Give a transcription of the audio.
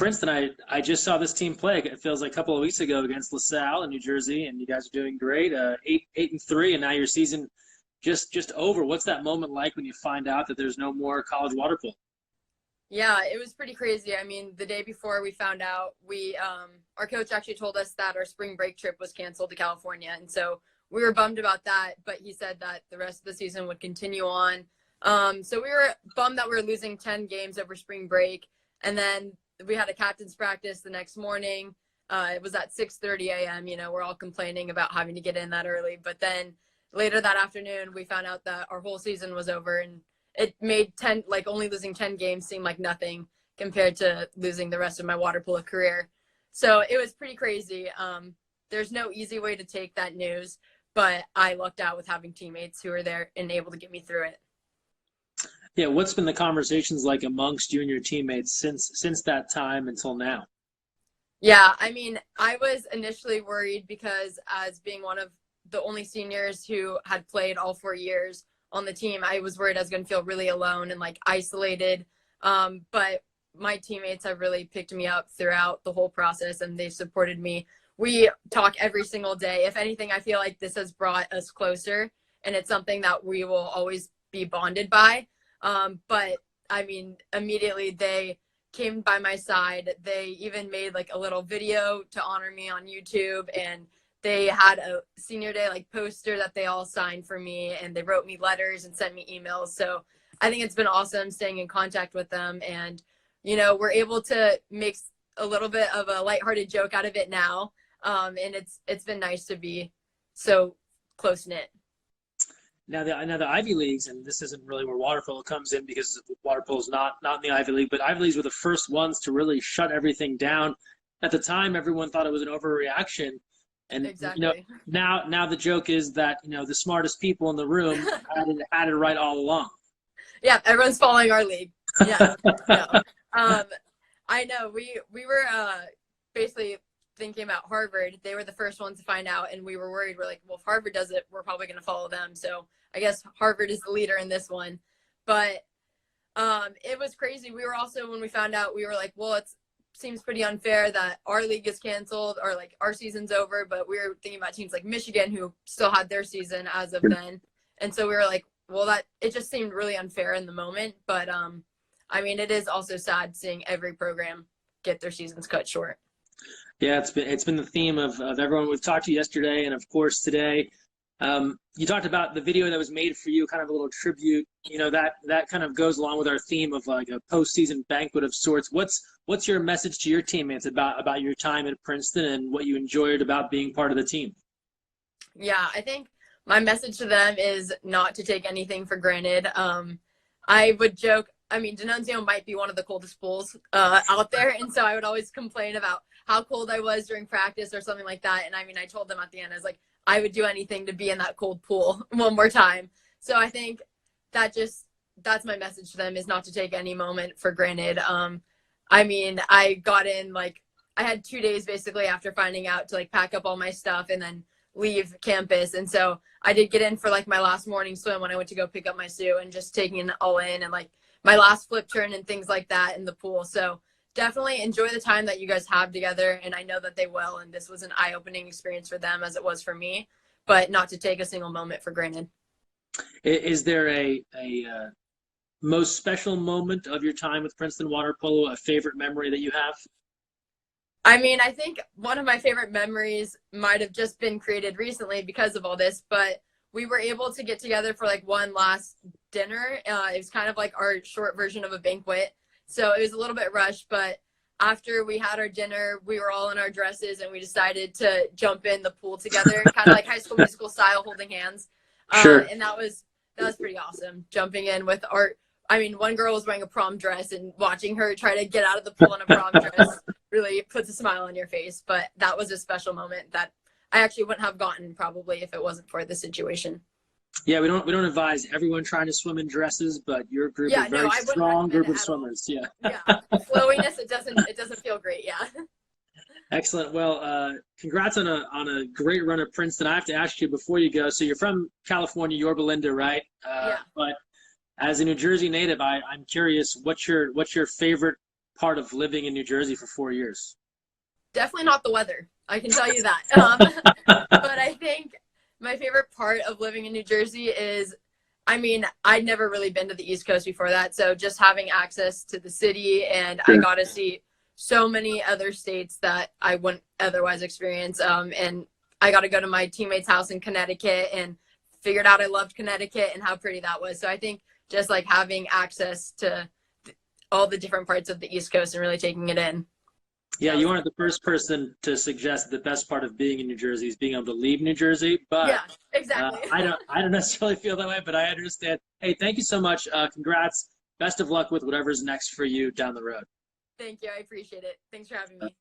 Princeton, I just saw this team play. It feels like a couple of weeks ago against LaSalle in New Jersey, and you guys are doing great. 8-3, and now your season just over. What's that moment like when you find out that there's no more college water polo? Yeah, it was pretty crazy. I mean, the day before we found out, our coach actually told us that our spring break trip was canceled to California, and so we were bummed about that. But he said that the rest of the season would continue on. So we were bummed that we were losing 10 games over spring break, and then we had a captain's practice the next morning. It was at 6:30 a.m. You know, we're all complaining about having to get in that early, but then later that afternoon, we found out that our whole season was over, and it made only losing 10 games seem like nothing compared to losing the rest of my water polo career. So it was pretty crazy. There's no easy way to take that news, but I lucked out with having teammates who were there and able to get me through it. Yeah, what's been the conversations like amongst you and your teammates since that time until now? Yeah, I mean, I was initially worried because as being one of the only seniors who had played all 4 years on the team, I was worried I was going to feel really alone and like isolated. But my teammates have really picked me up throughout the whole process, and they've supported me. We talk every single day. If anything, I feel like this has brought us closer, and it's something that we will always be bonded by. But I mean, immediately they came by my side. They even made like a little video to honor me on YouTube, and they had a senior day like poster that they all signed for me, and they wrote me letters and sent me emails. So I think it's been awesome staying in contact with them, and you know, we're able to make a little bit of a lighthearted joke out of it now. And it's been nice to be so close knit. Now the Ivy Leagues, and this isn't really where water polo comes in because water polo is not in the Ivy League, but Ivy Leagues were the first ones to really shut everything down. At the time, everyone thought it was an overreaction. And Exactly. you know, now the joke is that, you know, the smartest people in the room had it right all along. Yeah, everyone's following our league. Yeah. No. I know we were basically thinking about Harvard. They were the first ones to find out, and we were worried. We're like, well, if Harvard does it, we're probably going to follow them. So I guess Harvard is the leader in this one. But it was crazy. We were also, when we found out, we were like, well, it seems pretty unfair that our league is canceled or like our season's over. But we were thinking about teams like Michigan who still had their season as of then. And so we were like, well, it just seemed really unfair in the moment. But I mean, it is also sad seeing every program get their seasons cut short. Yeah, it's been the theme of everyone we've talked to yesterday, and of course today. You talked about the video that was made for you, kind of a little tribute. You know, that kind of goes along with our theme of like a postseason banquet of sorts. What's your message to your teammates about your time at Princeton and what you enjoyed about being part of the team? Yeah, I think my message to them is not to take anything for granted. I would joke, I mean, D'Annunzio might be one of the coldest pools out there, and so I would always complain about how cold I was during practice or something like that. And I mean, I told them at the end, I was like, I would do anything to be in that cold pool one more time. So I think that's my message to them, is not to take any moment for granted. I mean, I got in, like, I had 2 days basically after finding out to like pack up all my stuff and then leave campus. And so I did get in for like my last morning swim when I went to go pick up my suit, and just taking it all in, and like my last flip turn and things like that in the pool. So definitely enjoy the time that you guys have together, and I know that they will, and this was an eye-opening experience for them as it was for me, but not to take a single moment for granted. Is there a most special moment of your time with Princeton water polo, a favorite memory that you have? I mean, I think one of my favorite memories might have just been created recently because of all this, but we were able to get together for like one last dinner. It was kind of like our short version of a banquet. So it was a little bit rushed, but after we had our dinner, we were all in our dresses, and we decided to jump in the pool together, kind of like High School Musical style, holding hands. Sure. And that was pretty awesome, jumping in with one girl was wearing a prom dress, and watching her try to get out of the pool in a prom dress really puts a smile on your face. But that was a special moment that I actually wouldn't have gotten probably if it wasn't for the situation. Yeah, we don't advise everyone trying to swim in dresses, but your group is a very strong group of swimmers. Yeah. Yeah. Flowiness, it doesn't feel great. Yeah. Excellent. Well, congrats on a great run at Princeton. I have to ask you before you go. So you're from California, Yorba Linda, right? Yeah. But as a New Jersey native, I'm curious, what's your favorite part of living in New Jersey for 4 years? Definitely not the weather. I can tell you that. But I think my favorite part of living in New Jersey is, I mean, I'd never really been to the East Coast before that. So just having access to the city, and I got to see so many other states that I wouldn't otherwise experience. And I got to go to my teammate's house in Connecticut and figured out I loved Connecticut and how pretty that was. So I think just like having access to all the different parts of the East Coast and really taking it in. Yeah, you aren't the first person to suggest the best part of being in New Jersey is being able to leave New Jersey. But yeah, exactly. I don't necessarily feel that way, but I understand. Hey, thank you so much. Congrats. Best of luck with whatever's next for you down the road. Thank you. I appreciate it. Thanks for having me.